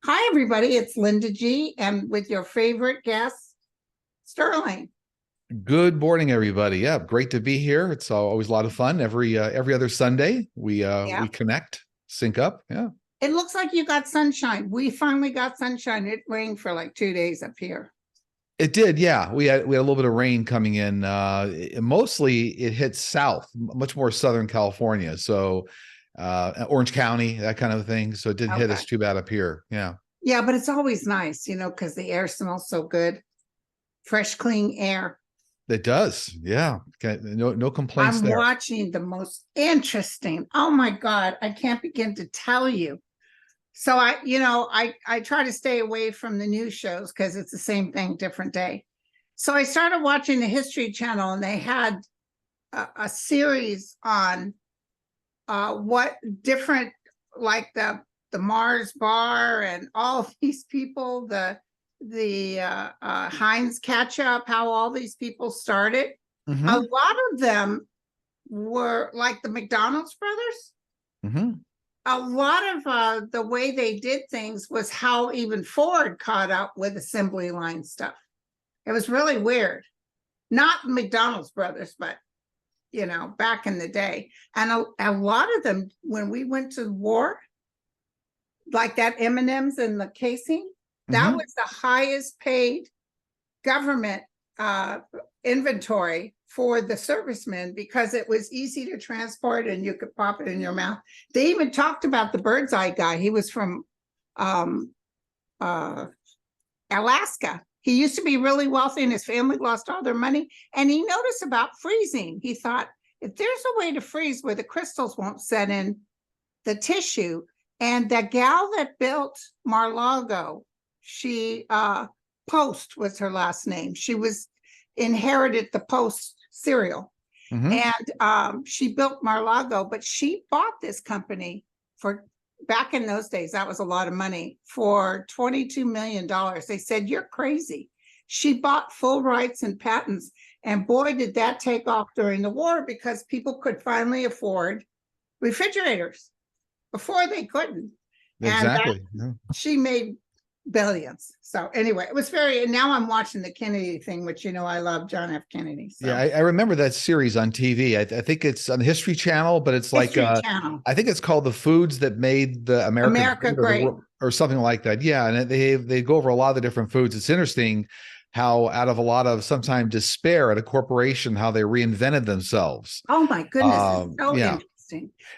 Hi, everybody. It's Linda G. and with your favorite guest, Sterling. Good morning, everybody. Yeah, great to be here. It's always a lot of fun. Every other Sunday, we connect, sync up. Yeah. It looks like you got sunshine. We finally got sunshine. It rained for like 2 days up here. It did, yeah. We had a little bit of rain coming in. Mostly it hit south, much more Southern California. So Orange County, that kind of thing. So it didn't hit us too bad up here. Yeah. Yeah, but it's always nice, because the air smells so good. Fresh, clean air. It does. Yeah. No complaints I'm there. watching the most interesting. Oh my God, I can't begin to tell you. So I try to stay away from the news shows because it's the same thing, different day. So I started watching the History Channel, and they had a series on what different, like the Mars bar and all these people, the Heinz ketchup, how all these people started. Mm-hmm. A lot of them were like the McDonald's brothers. Mm-hmm. A lot of the way they did things was how even Ford caught up with assembly line stuff. It was really weird. Not McDonald's brothers, but back in the day. And a lot of them, when we went to war, like that M&Ms in the casing, that was the highest paid government inventory for the servicemen because it was easy to transport and you could pop it in your mouth. They even talked about the bird's eye guy. He was from Alaska. He used to be really wealthy and his family lost all their money. And he noticed about freezing. He thought, if there's a way to freeze where the crystals won't set in the tissue. And the gal that built Mar-a-Lago, she Post was her last name. She inherited the Post cereal. And she built Mar-a-Lago, but she bought this company for, back in those days, that was a lot of money, for $22 million. They said, you're crazy. She bought full rights and patents. And boy, did that take off during the war because people could finally afford refrigerators. Before they couldn't. Exactly. She made billions. So anyway, it was and now I'm watching the Kennedy thing, which I love John F. Kennedy. So. Yeah, I remember that series on TV. I think it's on the History Channel, but it's like I think it's called The Foods That Made the America Great. Or something like that. Yeah, and they go over a lot of the different foods. It's interesting how out of a lot of sometimes despair at a corporation, how they reinvented themselves. Oh my goodness. So interesting.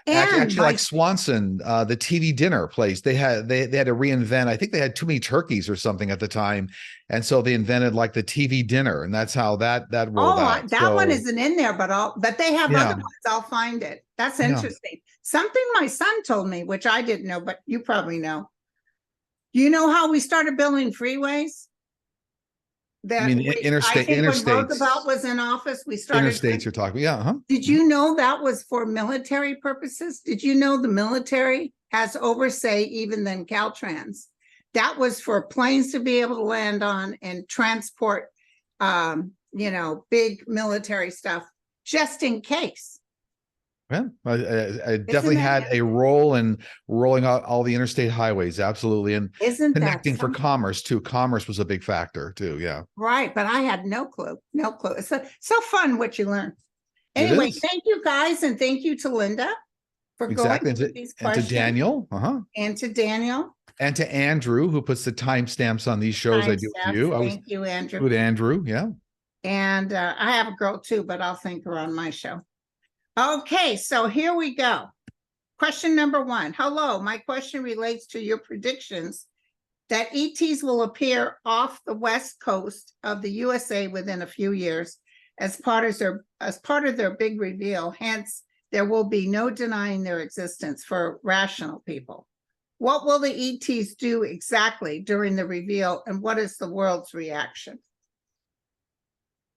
And actually, like Swanson, the TV dinner place, they had to reinvent. I think they had too many turkeys or something at the time, and so they invented like the TV dinner, and that's how that rolled out. That one isn't in there, but they have other ones. I'll find it. That's interesting. Something my son told me, which I didn't know, but you probably know. You know how we started building freeways? I mean, interstates. I think when Roosevelt was in office, we started. Interstates you're talking about, yeah. Did you know that was for military purposes? Did you know the military has oversay even than Caltrans? That was for planes to be able to land on and transport, big military stuff, just in case. Yeah, I definitely had a role in rolling out all the interstate highways, absolutely, and connecting for commerce too. Commerce was a big factor too. Yeah, right. But I had no clue. It's so fun what you learn. Anyway, thank you guys, and thank you to Linda for going through these questions. And to Daniel, and to Daniel, and to Andrew, who puts the timestamps on these shows. I do with you. Thank you, Andrew. Good, Andrew. Yeah, and I have a girl too, but I'll thank her on my show. Okay, so here we go. Question number 1. Hello, my question relates to your predictions that ETs will appear off the west coast of the USA within a few years as part of their big reveal. Hence, there will be no denying their existence for rational people. What will the ETs do exactly during the reveal, and what is the world's reaction?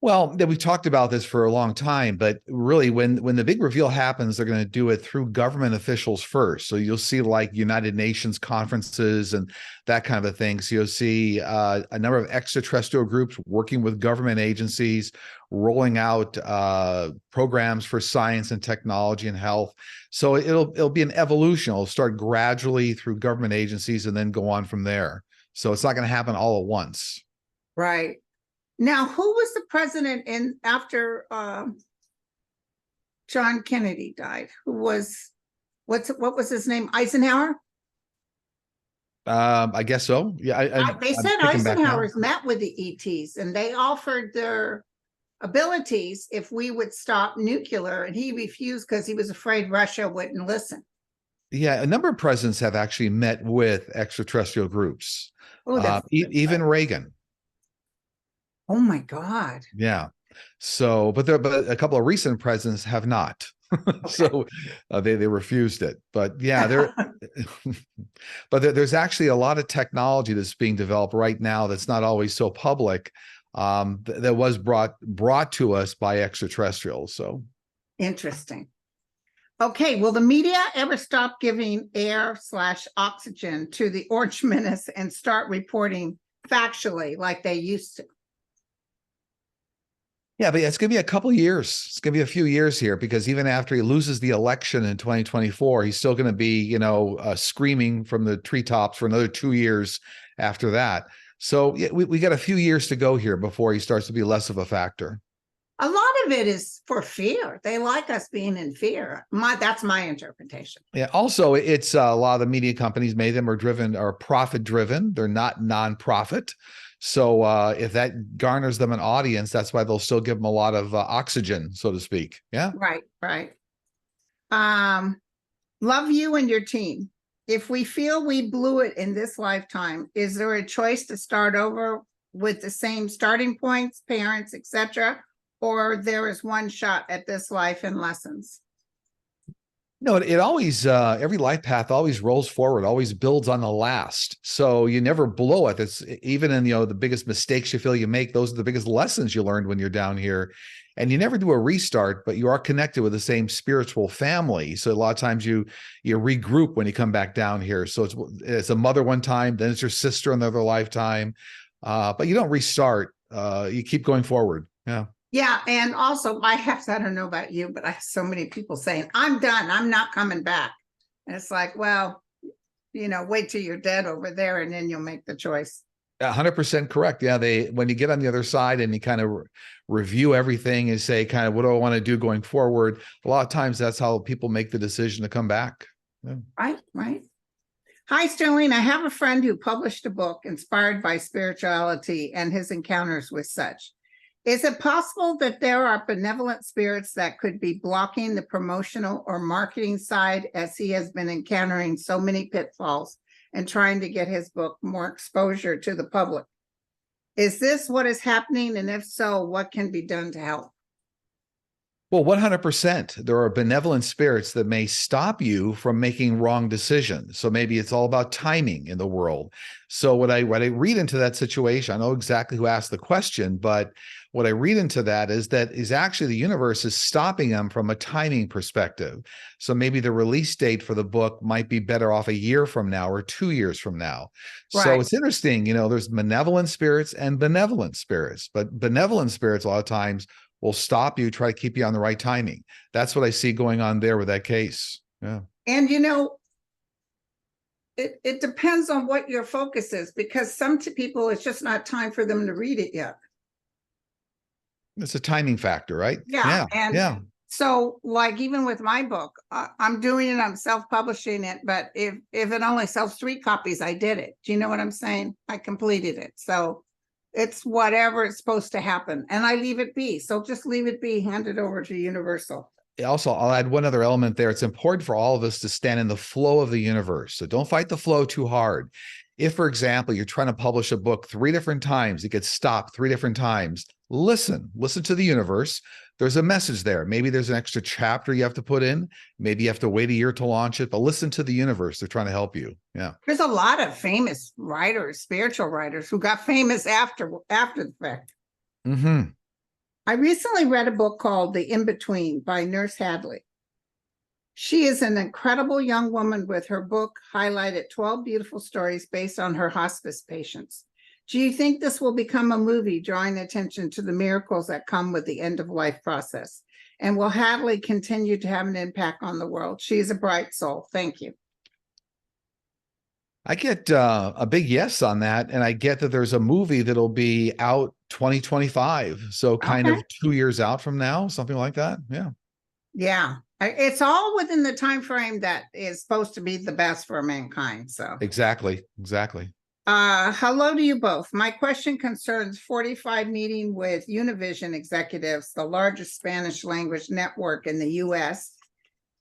Well, we've talked about this for a long time, but really when the big reveal happens, they're going to do it through government officials first. So you'll see like United Nations conferences and that kind of a thing. So you'll see a number of extraterrestrial groups working with government agencies, rolling out programs for science and technology and health. So it'll be an evolution. It'll start gradually through government agencies and then go on from there. So it's not going to happen all at once. Right. Now, who was the president after John Kennedy died? Who was, what was his name? Eisenhower? I guess so. Yeah. They said Eisenhower's met with the ETs and they offered their abilities if we would stop nuclear, and he refused because he was afraid Russia wouldn't listen. Yeah, a number of presidents have actually met with extraterrestrial groups. Oh, even Reagan. Oh my God. Yeah. So, but a couple of recent presidents have not. Okay. So they refused it. But yeah, there's actually a lot of technology that's being developed right now that's not always so public, that was brought to us by extraterrestrials. So interesting. Okay, will the media ever stop giving air/oxygen to the Orange Menace and start reporting factually like they used to? Yeah, but it's going to be a couple of years. It's going to be a few years here, because even after he loses the election in 2024, he's still going to be, screaming from the treetops for another 2 years after that. So yeah, we got a few years to go here before he starts to be less of a factor. A lot of it is for fear. They like us being in fear. That's my interpretation. Yeah. Also, it's a lot of the media companies, many of them are profit driven. They're not nonprofit. So if that garners them an audience, that's why they'll still give them a lot of oxygen, so to speak. Yeah. Right. Love you and your team. If we feel we blew it in this lifetime, is there a choice to start over with the same starting points, parents, etc., or there is one shot at this life and lessons? No, it always, every life path always rolls forward, always builds on the last. So you never blow it. It's even in, the biggest mistakes you feel you make, those are the biggest lessons you learned when you're down here. And you never do a restart, but you are connected with the same spiritual family. So a lot of times you regroup when you come back down here. So it's a mother one time, then it's your sister another lifetime. But you don't restart. You keep going forward. Yeah. Yeah, and also I don't know about you, but I have so many people saying, I'm done, I'm not coming back. And it's like, well, wait till you're dead over there and then you'll make the choice. 100% correct. Yeah, when you get on the other side and you kind of review everything and say, kind of, what do I want to do going forward? A lot of times that's how people make the decision to come back. Yeah. Right. Hi, Sterling. I have a friend who published a book inspired by spirituality and his encounters with such. Is it possible that there are benevolent spirits that could be blocking the promotional or marketing side, as he has been encountering so many pitfalls and trying to get his book more exposure to the public? Is this what is happening? And if so, what can be done to help? Well, 100%. There are benevolent spirits that may stop you from making wrong decisions. So maybe it's all about timing in the world. So what I read into that situation, I know exactly who asked the question, but what I read into that is actually the universe is stopping them from a timing perspective. So maybe the release date for the book might be better off a year from now or 2 years from now. Right. So it's interesting, there's malevolent spirits and benevolent spirits, but benevolent spirits a lot of times will stop you, try to keep you on the right timing. That's what I see going on there with that case. Yeah. And it depends on what your focus is, because some people, it's just not time for them to read it yet. It's a timing factor, right? Yeah. Yeah. So like, even with my book, I'm doing it, I'm self-publishing it, but if it only sells 3 copies, I did it. Do you know what I'm saying? I completed it. So it's whatever it's supposed to happen, and I leave it be. So just leave it be, hand it over to Universal. Also, I'll add one other element there. It's important for all of us to stand in the flow of the universe. So don't fight the flow too hard. If, for example, you're trying to publish a book 3 different times, it gets stopped 3 different times, listen to the universe. There's a message there. Maybe there's an extra chapter you have to put in. Maybe you have to wait a year to launch it, but listen to the universe. They're trying to help you. Yeah. There's a lot of famous writers, spiritual writers, who got famous after the fact. Mm-hmm. I recently read a book called The In-Between by Nurse Hadley. She is an incredible young woman with her book highlighted 12 beautiful stories based on her hospice patients. Do you think this will become a movie drawing attention to the miracles that come with the end-of-life process? And will Hadley continue to have an impact on the world? She is a bright soul. Thank you. I get a big yes on that. And I get that there's a movie that'll be out 2025. So kind of 2 years out from now, something like that. Yeah. Yeah. It's all within the time frame that is supposed to be the best for mankind. So exactly. Hello to you both. My question concerns 45 meeting with Univision executives, the largest Spanish language network in the US.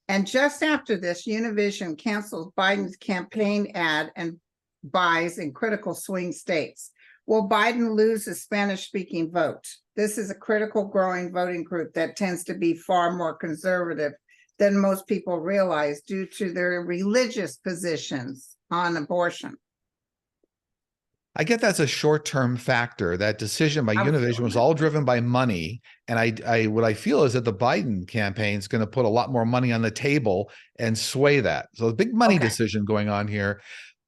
And just after this, Univision cancels Biden's campaign ad and buys in critical swing states. Will Biden lose the Spanish-speaking vote? This is a critical growing voting group that tends to be far more conservative than most people realize due to their religious positions on abortion. I get that's a short-term factor. That decision by Univision was all driven by money. And what I feel is that the Biden campaign is going to put a lot more money on the table and sway that. So a big money decision going on here.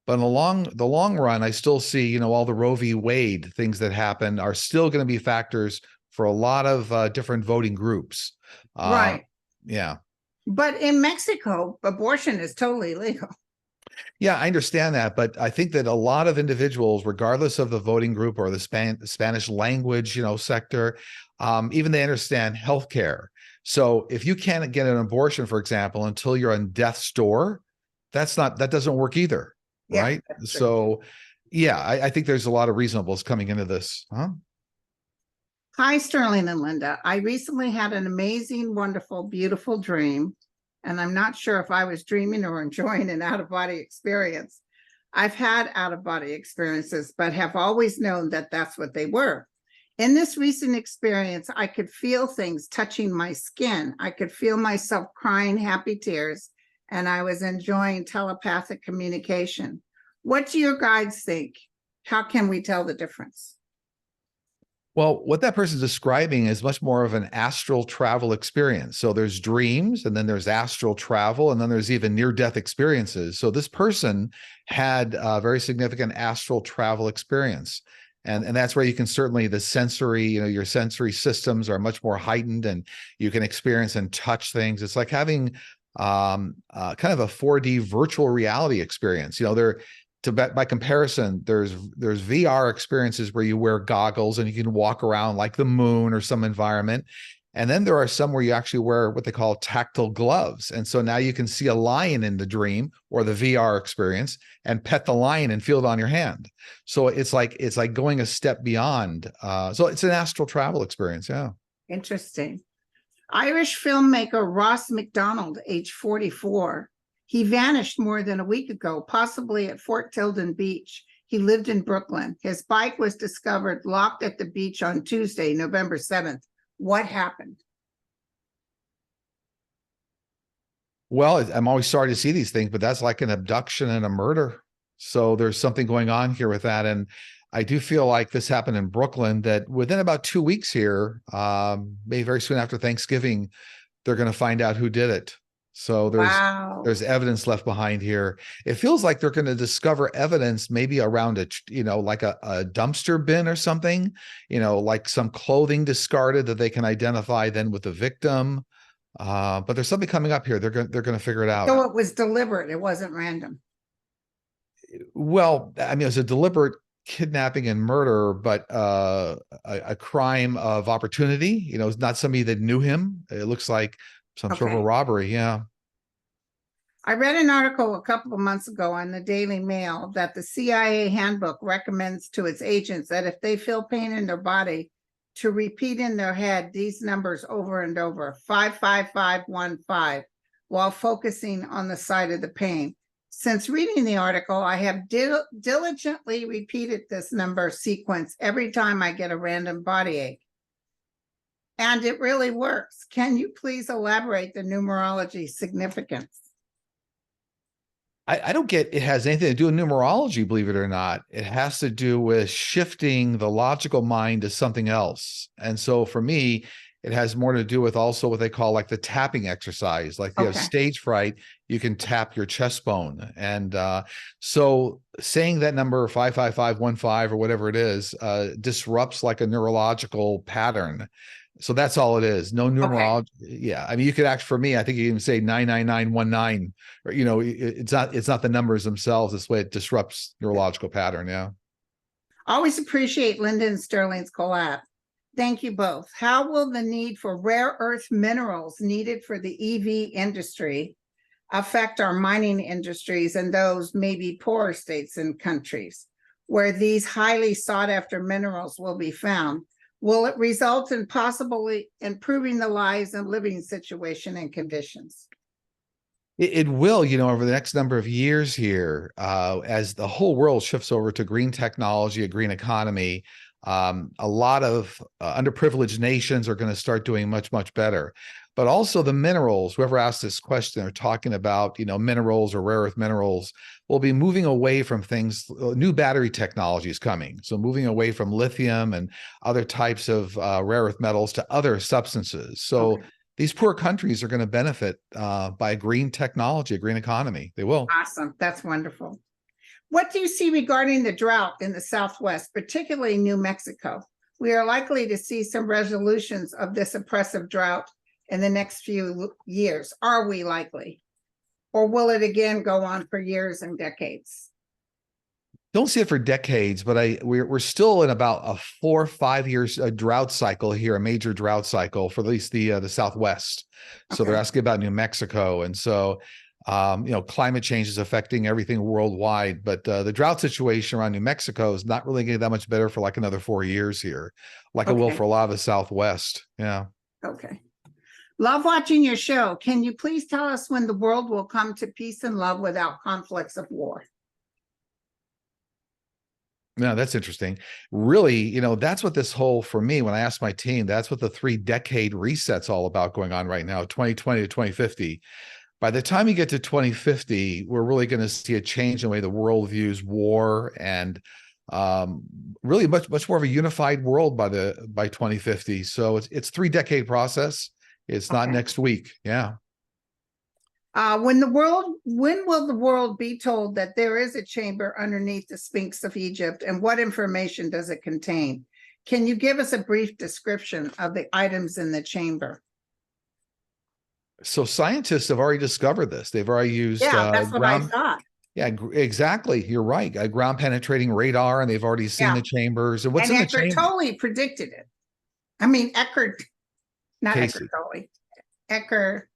But in the long run, I still see, all the Roe v. Wade things that happen are still going to be factors for a lot of different voting groups. Right. Yeah. But in Mexico, abortion is totally legal. Yeah, I understand that, but I think that a lot of individuals, regardless of the voting group or the Spanish language, sector, even they understand healthcare. So if you can't get an abortion, for example, until you're on death's door, that doesn't work either, right? So, yeah, I think there's a lot of reasonables coming into this. Huh? Hi, Sterling and Linda. I recently had an amazing, wonderful, beautiful dream. And I'm not sure if I was dreaming or enjoying an out-of-body experience. I've had out-of-body experiences, but have always known that that's what they were. In this recent experience, I could feel things touching my skin. I could feel myself crying happy tears, and I was enjoying telepathic communication. What do your guides think? How can we tell the difference? Well, what that person's describing is much more of an astral travel experience. So there's dreams, and then there's astral travel, and then there's even near-death experiences. So this person had a very significant astral travel experience. And that's where you can certainly, the sensory, your sensory systems are much more heightened, and you can experience and touch things. It's like having kind of a 4D virtual reality experience. By comparison, there's VR experiences where you wear goggles and you can walk around like the moon or some environment. And then there are some where you actually wear what they call tactile gloves. And so now you can see a lion in the dream or the VR experience and pet the lion and feel it on your hand. So it's like going a step beyond. So it's an astral travel experience. Yeah. Interesting. Irish filmmaker Ross MacDonald, age 44. He vanished more than a week ago, possibly at Fort Tilden Beach. He lived in Brooklyn. His bike was discovered locked at the beach on Tuesday, November 7th. What happened? Well, I'm always sorry to see these things, but that's like an abduction and a murder. So there's something going on here with that. And I do feel like this happened in Brooklyn, that within about 2 weeks here, maybe very soon after Thanksgiving, they're going to find out who did it. So there's evidence left behind here. It feels like they're going to discover evidence maybe around like a dumpster bin or something, like some clothing discarded that they can identify then with the victim. But there's something coming up here. They're going to figure it out. So it was deliberate. It wasn't random. Well, I mean, it was a deliberate kidnapping and murder, but a crime of opportunity. It's not somebody that knew him. It looks like some sort of a robbery. Yeah. I read an article a couple of months ago on the Daily Mail that the CIA handbook recommends to its agents that if they feel pain in their body, to repeat in their head these numbers over and over, 55515, while focusing on the site of the pain. Since reading the article, I have diligently repeated this number sequence every time I get a random body ache. And it really works. Can you please elaborate the numerology significance? I don't get it has anything to do with numerology, believe it or not. It has to do with shifting the logical mind to something else. And so for me, it has more to do with also what they call like the tapping exercise. Like if you have stage fright, you can tap your chest bone. And so saying that number 55515 or whatever it is disrupts like a neurological pattern. So that's all it is. No numerology. Yeah. I mean, you could act for me. I think you can even say 99919, or, you know, it's not the numbers themselves. This way it disrupts neurological pattern. Yeah. Always appreciate Lyndon Sterling's collab. Thank you both. How will the need for rare earth minerals needed for the EV industry affect our mining industries and those maybe poorer states and countries where these highly sought after minerals will be found? Will it result in possibly improving the lives and living situation and conditions? It will, you know, over the next number of years here, as the whole world shifts over to green technology, a green economy. A lot of underprivileged nations are going to start doing much, much better. But also the minerals, whoever asked this question, are talking about, you know, minerals or rare earth minerals, will be moving away from things, new battery technologies coming. So moving away from lithium and other types of rare earth metals to other substances. So these poor countries are going to benefit by green technology, a green economy. They will. Awesome. That's wonderful. What do you see regarding the drought in the Southwest, particularly New Mexico? We are likely to see some resolutions of this oppressive drought in the next few years. Are we likely? Or will it again go on for years and decades? Don't see it for decades, but we're still in about a 4 or 5 years drought cycle here, a major drought cycle for at least the Southwest. So they're asking about New Mexico, and so you know, climate change is affecting everything worldwide. But the drought situation around New Mexico is not really getting that much better for like another 4 years here, like it will for a lot of the Southwest. Yeah. Okay. Love watching your show. Can you please tell us when the world will come to peace and love without conflicts of war? No, that's interesting. Really, you know, that's what this whole, for me, when I asked my team, that's what the 3-decade reset's all about going on right now, 2020 to 2050. By the time you get to 2050, we're really going to see a change in the way the world views war, and really much more of a unified world by 2050. So it's 3-decade process. It's not next week. Yeah. When will the world be told that there is a chamber underneath the Sphinx of Egypt, and what information does it contain? Can you give us a brief description of the items in the chamber? So scientists have already discovered this. They've already used that's what I thought. Yeah, exactly. You're right. A ground penetrating radar, and they've already seen the chambers. And what's in the chamber? Eckhart Tolle predicted it. I mean, not Casey. Eckhart Tolle. Edgar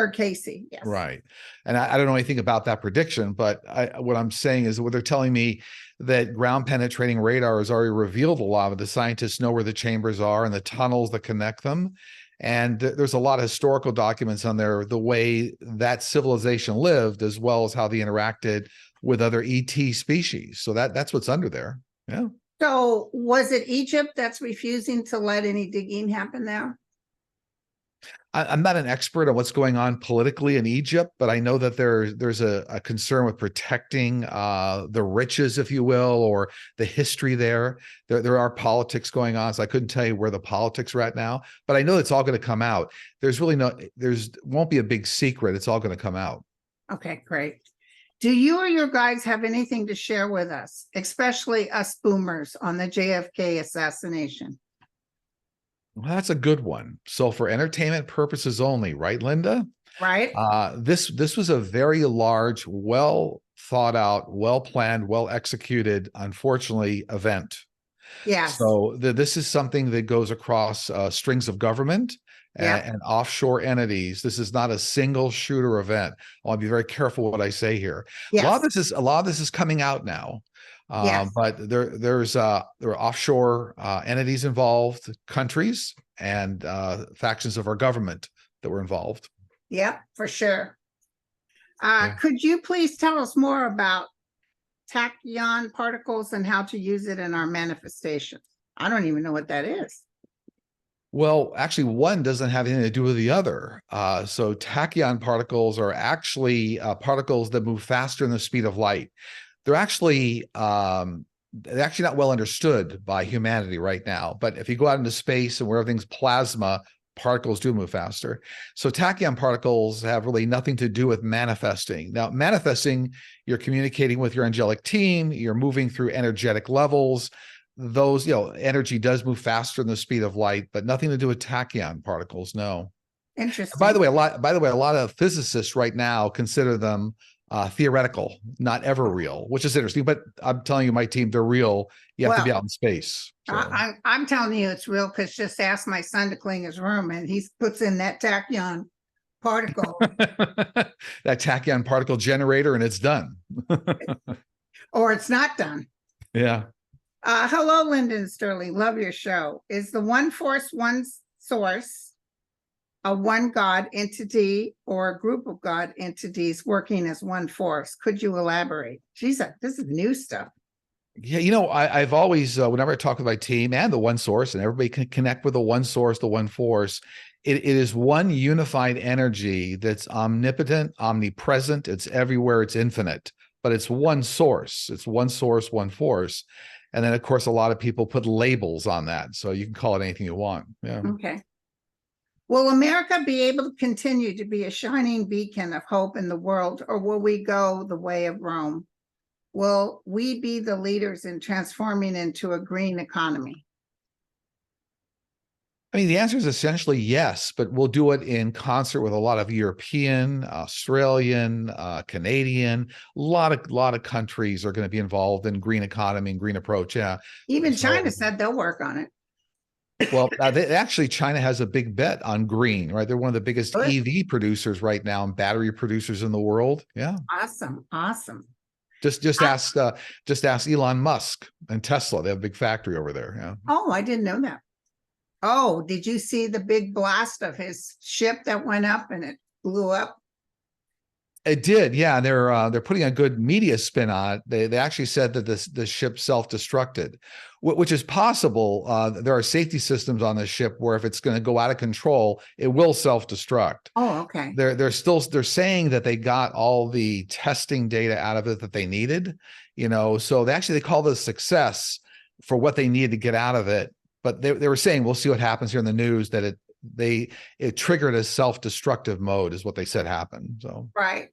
Casey. Yes. Right. And I don't know anything about that prediction, but what I'm saying is what they're telling me, that ground penetrating radar has already revealed a lot of the scientists know where the chambers are and the tunnels that connect them. And there's a lot of historical documents on there, the way that civilization lived, as well as how they interacted with other ET species. So that's what's under there. Yeah. So was it Egypt that's refusing to let any digging happen there? I'm not an expert on what's going on politically in Egypt, but I know that there's a concern with protecting the riches, if you will, or the history there. There are politics going on, so I couldn't tell you where the politics are at now, but I know it's all going to come out. Won't be a big secret. It's all going to come out. Okay, great. Do you or your guys have anything to share with us, especially us boomers, on the JFK assassination? Well, that's a good one. So for entertainment purposes only, right, Linda? Right. This was a very large, well thought out, well planned, well executed, unfortunately, event. Yes. So this is something that goes across strings of government and offshore entities. This is not a single shooter event. I want to be very careful what I say here. Yes. A lot of this is coming out now. But there are offshore entities involved, countries, and factions of our government that were involved. Yeah, for sure. Could you please tell us more about tachyon particles and how to use it in our manifestations? I don't even know what that is. Well, actually, one doesn't have anything to do with the other. So tachyon particles are actually particles that move faster than the speed of light. They're actually not well understood by humanity right now. But if you go out into space and where everything's plasma, particles do move faster. So tachyon particles have really nothing to do with manifesting. Now, manifesting, you're communicating with your angelic team, you're moving through energetic levels. Those, energy does move faster than the speed of light, but nothing to do with tachyon particles. No. Interesting. By the way, a lot of physicists right now consider them theoretical, not ever real, which is interesting. But I'm telling you, my team, they're real. You have to be out in space. So. I'm telling you it's real, because just ask my son to clean his room and he puts in that tachyon particle. That tachyon particle generator, and it's done. Or it's not done. Yeah. Hello, Lyndon Sterling. Love your show. Is the one force, one source, a one God entity or a group of God entities working as one force? Could you elaborate? Geez, this is new stuff. Yeah, I've always, whenever I talk with my team and the one source, and everybody can connect with the one source, the one force, it is one unified energy that's omnipotent, omnipresent. It's everywhere. It's infinite, but it's one source. It's one source, one force. And then, of course, a lot of people put labels on that. So you can call it anything you want. Yeah. Okay. Will America be able to continue to be a shining beacon of hope in the world, or will we go the way of Rome? Will we be the leaders in transforming into a green economy? I mean, the answer is essentially yes, but we'll do it in concert with a lot of European, Australian, Canadian, a lot of countries are going to be involved in green economy and green approach. Yeah. Even China said they'll work on it. Well, actually, China has a big bet on green, right? They're one of the biggest EV producers right now and battery producers in the world. Yeah. Awesome. Just ask Elon Musk and Tesla. They have a big factory over there. Yeah. Oh, I didn't know that. Oh, did you see the big blast of his ship that went up and it blew up? It did, yeah. They're putting a good media spin on it. They actually said that the ship self-destructed, which is possible. There are safety systems on the ship where if it's going to go out of control, it will self-destruct. Oh, okay. They're saying that they got all the testing data out of it that they needed, So they call this success for what they needed to get out of it. But they were saying, we'll see what happens here in the news, that it triggered a self-destructive mode is what they said happened. So right.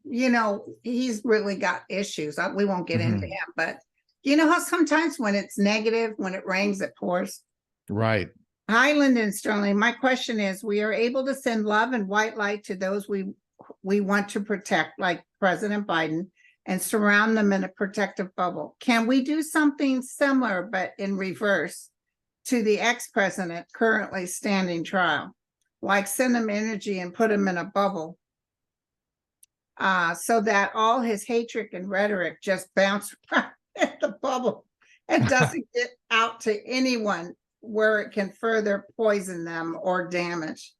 He's really got issues. We won't get into him, but you know how sometimes when it's negative, when it rains, it pours. Right. Hi, Lyndon Sterling. My question is, we are able to send love and white light to those we want to protect, like President Biden, and surround them in a protective bubble. Can we do something similar, but in reverse, to the ex-president currently standing trial, like send him energy and put him in a bubble, so that all his hatred and rhetoric just bounce right at the bubble and doesn't get out to anyone where it can further poison them or damage?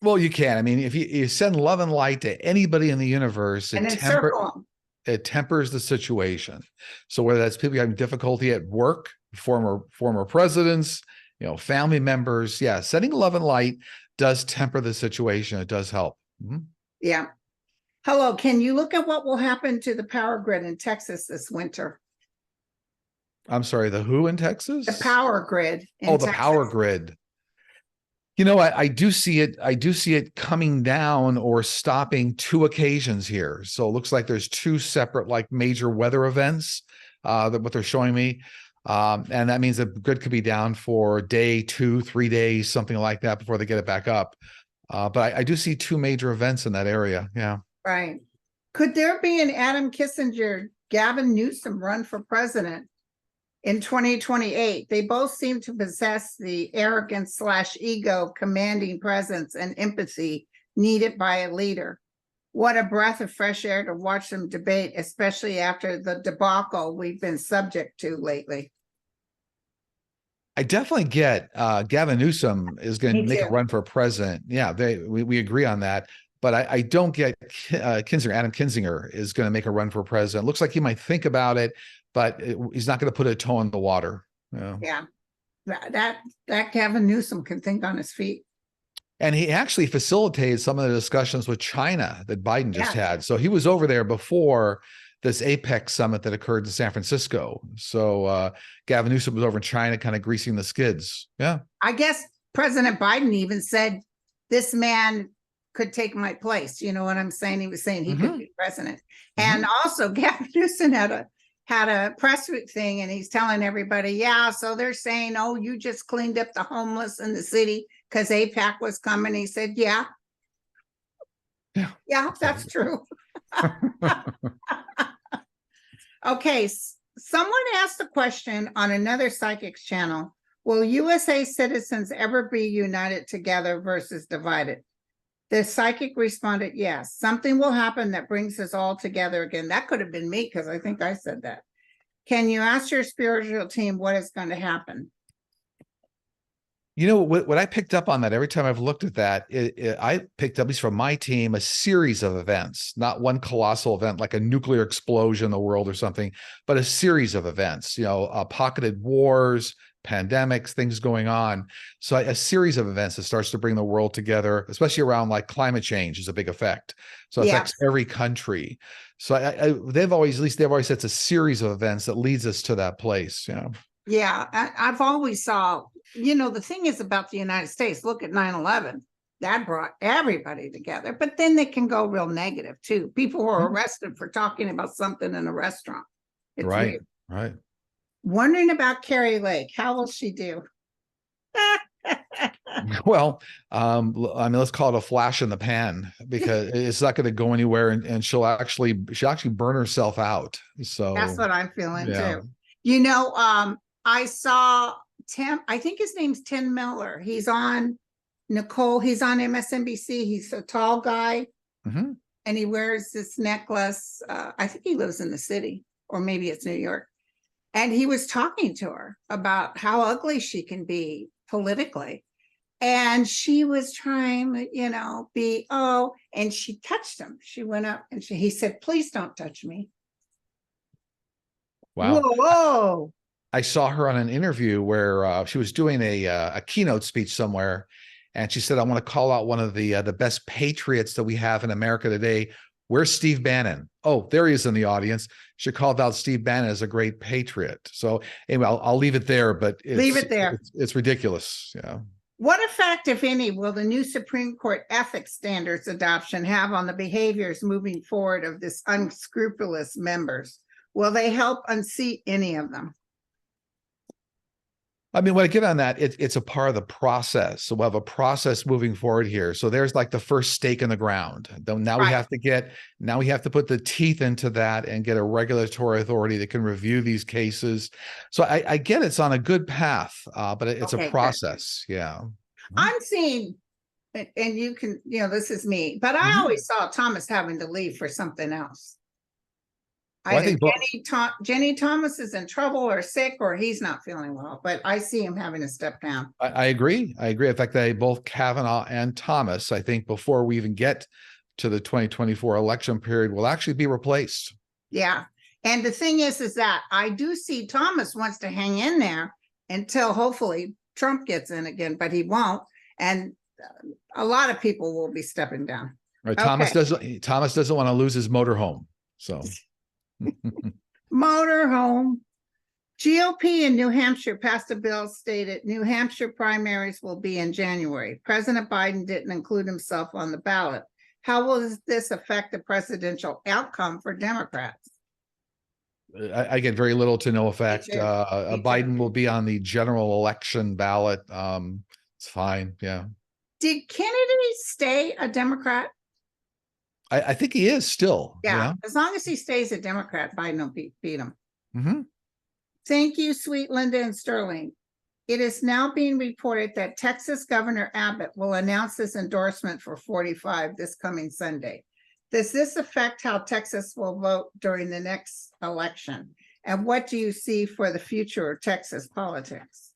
Well, you can. I mean, if you send love and light to anybody in the universe, it tempers the situation. So whether that's people having difficulty at work, former presidents, family members, sending love and light does temper the situation. It does help. Yeah. Hello, can you look at what will happen to the power grid in Texas this winter? I'm sorry, the who in Texas? The power grid. The power grid. I do see it coming down or stopping 2 occasions here. So it looks like there's 2 separate major weather events what they're showing me. And that means the grid could be down for a day, 2, 3 days, something like that before they get it back up. But I do see 2 major events in that area. Yeah. Right. Could there be an Adam Kissinger, Gavin Newsom run for president in 2028? They both seem to possess the arrogance/ego, commanding presence and empathy needed by a leader. What a breath of fresh air to watch them debate, especially after the debacle we've been subject to lately. I definitely get Gavin Newsom is going to make a run for president. Yeah, we agree on that. But I don't get Adam Kinzinger is going to make a run for president. Looks like he might think about it, but he's not going to put a toe in the water. Yeah. That Gavin Newsom can think on his feet. And he actually facilitated some of the discussions with China that Biden just had. So he was over there before this APEC summit that occurred in San Francisco. So Gavin Newsom was over in China kind of greasing the skids. Yeah. I guess President Biden even said, this man could take my place. You know what I'm saying? He was saying he could be president. And also Gavin Newsom had a press thing, and he's telling everybody, yeah, so they're saying, oh, you just cleaned up the homeless in the city because APEC was coming. He said, yeah, that's true. Okay, someone asked a question on another psychics channel. Will USA citizens ever be united together versus divided? The psychic responded, yes, something will happen that brings us all together again. That could have been me, because I think I said that. Can you ask your spiritual team what is going to happen? You know, what I picked up on that, every time I've looked at that, I picked up, at least from my team, a series of events, not one colossal event like a nuclear explosion in the world or something, but a series of events, you know, pocketed wars, pandemics, things going on. So a series of events that starts to bring the world together, especially around like climate change is a big effect. So it affects every country. So they've always said it's a series of events that leads us to that place. You know? Yeah, I've always saw, you know, the thing is about the United States, look at 9/11. That brought everybody together, but then they can go real negative too. People were arrested for talking about something in a restaurant. It's weird. Right. Wondering about Carrie Lake. How will she do? Well, I mean, let's call it a flash in the pan, because it's not going to go anywhere, and she'll actually burn herself out. So that's what I'm feeling too. You know, I saw Tim, I think his name's Tim Miller. He's on Nicole, he's on MSNBC. He's a tall guy, and he wears this necklace. I think he lives in the city, or maybe it's New York. And he was talking to her about how ugly she can be politically. And she was trying, you know, and she touched him. She went up and he said, please don't touch me. Wow. Whoa. I saw her on an interview where she was doing a keynote speech somewhere. And she said, I want to call out one of the best patriots that we have in America today. Where's Steve Bannon? Oh, there he is in the audience. She called out Steve Bannon as a great patriot. So anyway, I'll leave it there, but leave it there. It's ridiculous. Yeah. What effect, if any, will the new Supreme Court ethics standards adoption have on the behaviors moving forward of this unscrupulous members? Will they help unseat any of them? I mean, when I get on that, it's a part of the process. So we'll have a process moving forward here. So there's like the first stake in the ground. Now we have to put the teeth into that and get a regulatory authority that can review these cases. So I get it's on a good path, but it's a process. Good. Yeah. I'm seeing, and you can, you know, this is me, but I always saw Thomas having to leave for something else. Well, I think Jenny Thomas is in trouble or sick, or he's not feeling well, but I see him having to step down. I agree. In fact, both Kavanaugh and Thomas, I think before we even get to the 2024 election period, will actually be replaced. Yeah. And the thing is that I do see Thomas wants to hang in there until hopefully Trump gets in again, but he won't. And a lot of people will be stepping down. Right. Okay. Thomas doesn't want to lose his motorhome. So motorhome. GOP in New Hampshire passed a bill stated New Hampshire primaries will be in January. President Biden didn't include himself on the ballot. How will this affect the presidential outcome for Democrats? I get very little to no effect. Biden will be on the general election ballot. It's fine. Yeah. Did Kennedy stay a Democrat? I think he is still. Yeah, you know? As long as he stays a Democrat, Biden will beat him. Thank you, sweet Lyndon Sterling. It is now being reported that Texas Governor Abbott will announce his endorsement for 45 this coming Sunday. Does this affect how Texas will vote during the next election? And what do you see for the future of Texas politics?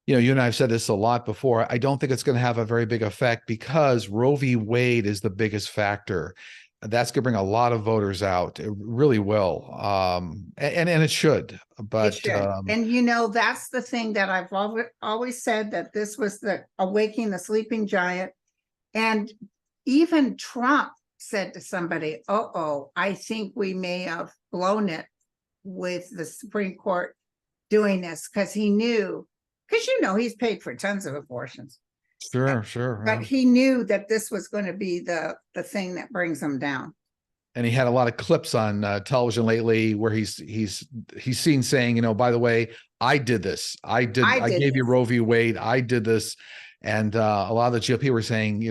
You know, you and I have said this a lot before. I don't think it's going to have a very big effect because Roe v. Wade is the biggest factor. that's going to bring a lot of voters out. It really will. And it should, but it should. And that's the thing that I've always said, that this was the awakening the sleeping giant. And even Trump said to somebody, I think we may have blown it with the Supreme Court doing this, because he knew, because he's paid for tons of abortions. Sure. But he knew that this was going to be the thing that brings him down. And he had a lot of clips on television lately where he's seen saying, by the way, I did this. I gave you Roe v. Wade. I did this. And a lot of the GOP were saying,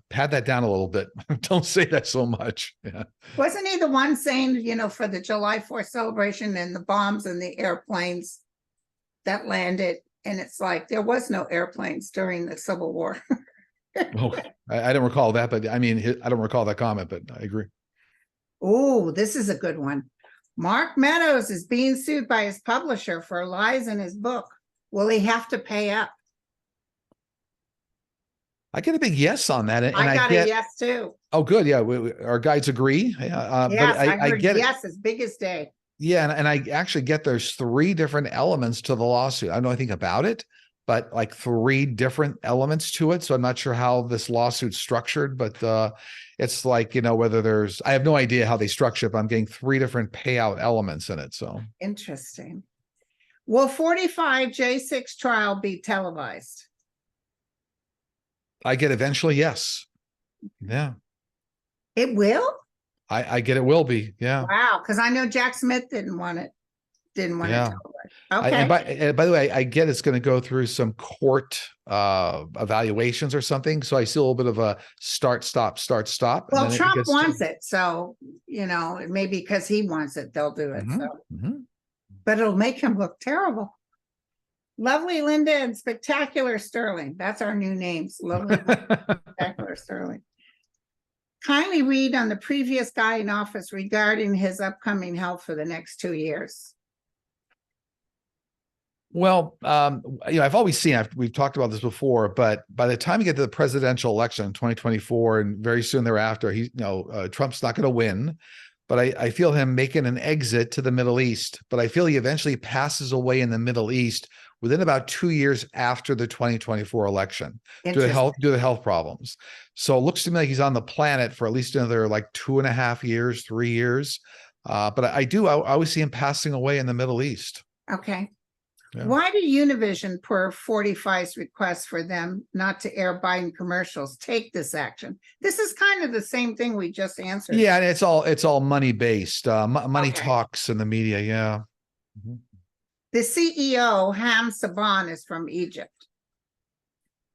pad that down a little bit. Don't say that so much. Yeah. Wasn't he the one saying, for the July 4th celebration and the bombs and the airplanes that landed? And it's like, there was no airplanes during the Civil War. Oh, I don't recall that, but I don't recall that comment, but I agree. Oh, this is a good one. Mark Meadows is being sued by his publisher for lies in his book. Will he have to pay up? I get a big yes on that. And I got a yes too. Oh, good. Yeah. Our guides agree. Yes, but I get yes as big as day. Yeah. And I actually get there's 3 different elements to the lawsuit. I don't know anything about it, but like 3 different elements to it. So I'm not sure how this lawsuit's structured, but it's like, whether I have no idea how they structure it, but I'm getting 3 different payout elements in it. So interesting. Will 45 J6 trial be televised? I get eventually, yes. Yeah. It will? I get it will be. Yeah. Wow. Because I know Jack Smith didn't want it. Didn't want it televised. Okay. And by the way, I get it's going to go through some court evaluations or something. So I see a little bit of a start, stop. Well, Trump wants it. So, maybe because he wants it, they'll do it. But it'll make him look terrible. Lovely Linda and Spectacular Sterling. That's our new names. Lovely Spectacular Sterling. Kindly read on the previous guy in office regarding his upcoming health for the next 2 years. Well, I've always seen, we've talked about this before, but by the time you get to the presidential election in 2024 and very soon thereafter, Trump's not going to win. But I feel him making an exit to the Middle East. But I feel he eventually passes away in the Middle East within about 2 years after the 2024 election due to health problems. So it looks to me like he's on the planet for at least another like 2.5 years, 3 years. But I always see him passing away in the Middle East. Okay. Yeah. Why did Univision, per 45's request for them not to air Biden commercials, take this action? This is kind of the same thing we just answered. Yeah, and it's all money based. Money talks in the media. Yeah. Mm-hmm. The CEO, Ham Saban, is from Egypt.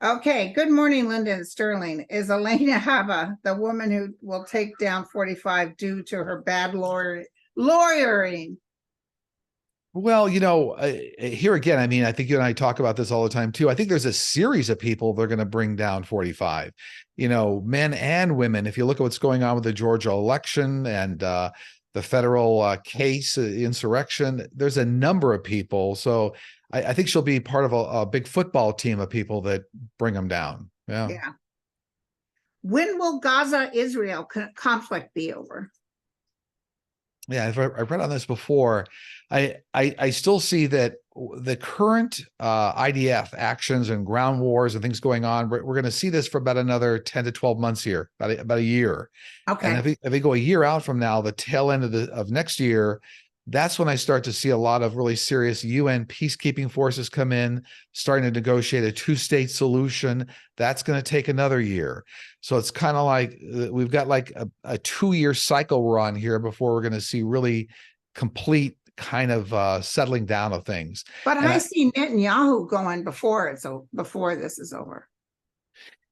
Okay. Good morning, Lyndon Sterling. Is Elena Haba the woman who will take down 45 due to her bad lawyering? Well, here again, I think you and I talk about this all the time too. I think there's a series of people they're going to bring down 45, men and women. If you look at what's going on with the Georgia election and the federal case, insurrection, there's a number of people. So I think she'll be part of a big football team of people that bring them down. Yeah. Yeah. When will Gaza-Israel conflict be over? Yeah, I've read on this before. I still see that the current IDF actions and ground wars and things going on, we're going to see this for about another 10 to 12 months here, about a year. Okay. And if they go a year out from now, the tail end of next year, that's when I start to see a lot of really serious UN peacekeeping forces come in, starting to negotiate a 2-state solution. That's going to take another year. So it's kind of like we've got like a 2-year cycle we're on here before we're going to see really complete kind of settling down of things. But I see Netanyahu going before this is over.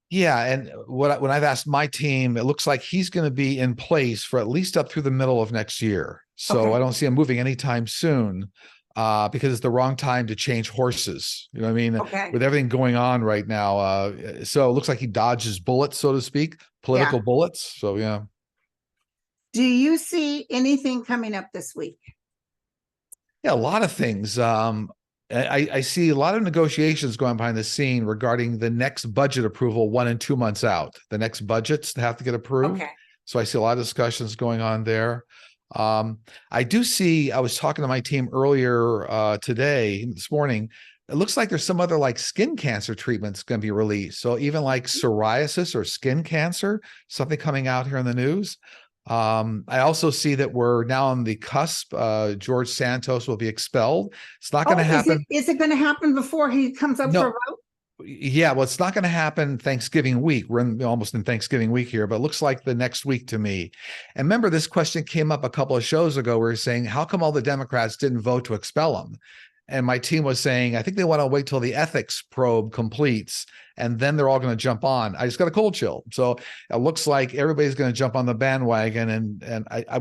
Yeah, and when I've asked my team, it looks like he's going to be in place for at least up through the middle of next year. So I don't see him moving anytime soon because it's the wrong time to change horses. You know what I mean? Okay. With everything going on right now. So it looks like he dodges bullets, so to speak, political bullets. So, yeah. Do you see anything coming up this week? Yeah, a lot of things. I see a lot of negotiations going behind the scene regarding the next budget approval 1 and 2 months out. The next budgets have to get approved. Okay. So I see a lot of discussions going on there. I do see, I was talking to my team earlier this morning. It looks like there's some other like skin cancer treatments going to be released. So even like psoriasis or skin cancer, something coming out here in the news. I also see that we're now on the cusp. George Santos will be expelled. It's not going to happen. Is it going to happen before he comes up for a vote? Yeah, well, it's not going to happen Thanksgiving week. We're almost in Thanksgiving week here, but it looks like the next week to me. And remember, this question came up a couple of shows ago. We were saying, how come all the Democrats didn't vote to expel him? And my team was saying, I think they want to wait till the ethics probe completes, and then they're all going to jump on. I just got a cold chill. So it looks like everybody's going to jump on the bandwagon. And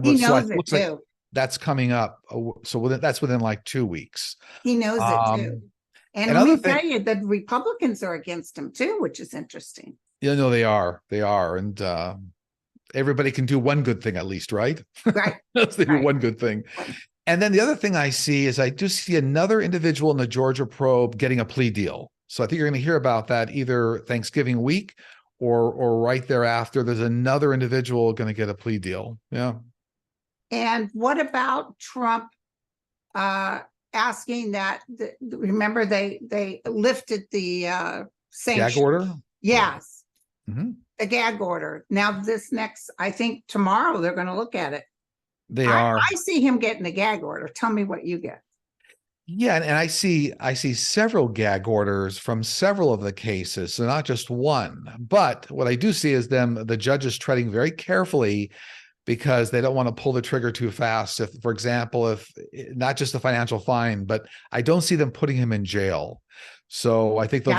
he knows it too. Like that's coming up. So that's within like 2 weeks. He knows it too. And let me tell you, the Republicans are against him too, which is interesting. Yeah, no, they are. They are. And everybody can do one good thing at least, right? Right. They do one good thing. And then the other thing I see is I do see another individual in the Georgia probe getting a plea deal. So I think you're going to hear about that either Thanksgiving week or right thereafter. There's another individual going to get a plea deal. Yeah. And what about Trump asking that? Remember, they lifted the sanction. Gag order? Yes. Mm-hmm. The gag order. Now I think tomorrow they're going to look at it. They are. I see him getting a gag order. Tell me what you get. Yeah, and I see several gag orders from several of the cases, so not just one. But what I do see is the judges treading very carefully because they don't want to pull the trigger too fast. If, for example, if not just a financial fine, but I don't see them putting him in jail. So I think they'll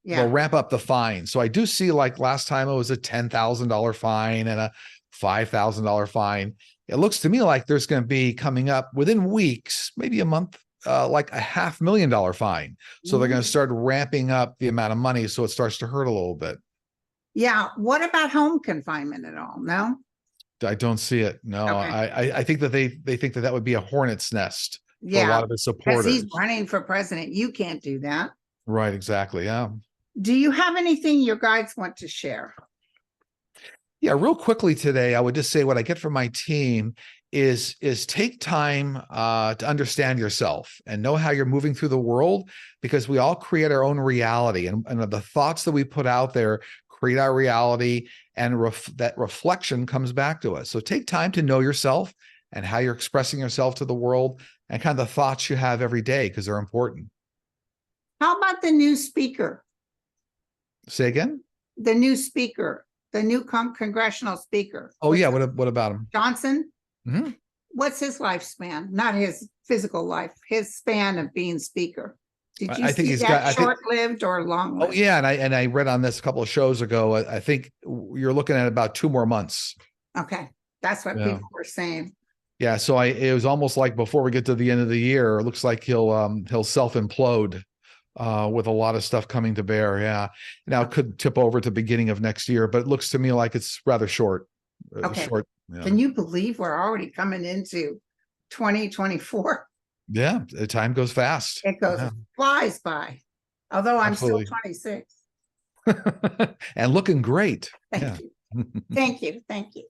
they'll ramp up the fine. So I do see, like last time it was a $10,000 fine and a $5,000 fine. It looks to me like there's going to be coming up within weeks, maybe a month, like a $500,000 fine. So they're going to start ramping up the amount of money so it starts to hurt a little bit. Yeah. What about home confinement at all? No? I don't see it. No, okay. I think that they think that would be a hornet's nest for a lot of his supporters. He's running for president. You can't do that. Right. Exactly. Yeah. Do you have anything your guides want to share? Yeah, real quickly today, I would just say what I get from my team is take time to understand yourself and know how you're moving through the world, because we all create our own reality, and the thoughts that we put out there create our reality, and that reflection comes back to us. So take time to know yourself and how you're expressing yourself to the world and kind of the thoughts you have every day, because they're important. How about the new speaker? Say again? The new speaker. The new congressional speaker. Oh, yeah. What about him? Johnson? Mm-hmm. What's his lifespan? Not his physical life, his span of being speaker. Did you see that short-lived or long-lived? Oh, yeah. And I read on this a couple of shows ago. I think you're looking at about 2 more months. Okay. That's what people were saying. Yeah. So it was almost like before we get to the end of the year, it looks like he'll self-implode. With a lot of stuff coming to bear. Yeah. Now it could tip over to the beginning of next year, but it looks to me like it's rather short. Okay. Can you believe we're already coming into 2024? Yeah. The time goes fast. It flies by. Although I'm still 26. And looking great. Thank you. Thank you. Thank you.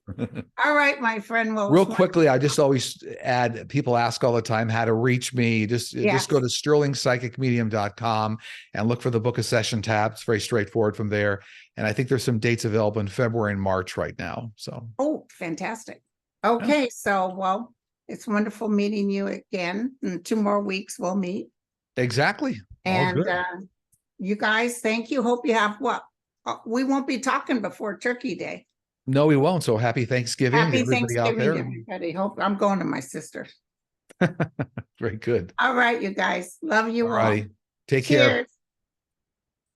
All right, my friend. Well, real quickly, I just always add, people ask all the time how to reach me. Just go to sterlingpsychicmedium.com and look for the book a session tab. It's very straightforward from there. And I think there's some dates available in February and March right now. So. Oh, fantastic. Okay. Yeah. So, well, it's wonderful meeting you again. In 2 more weeks, we'll meet. Exactly. And you guys, thank you. Hope you have we won't be talking before Turkey Day. No, we won't. So happy Thanksgiving. Happy Thanksgiving, everybody. Hope I'm going to my sister. Very good. All right, you guys. Love you all. Take care.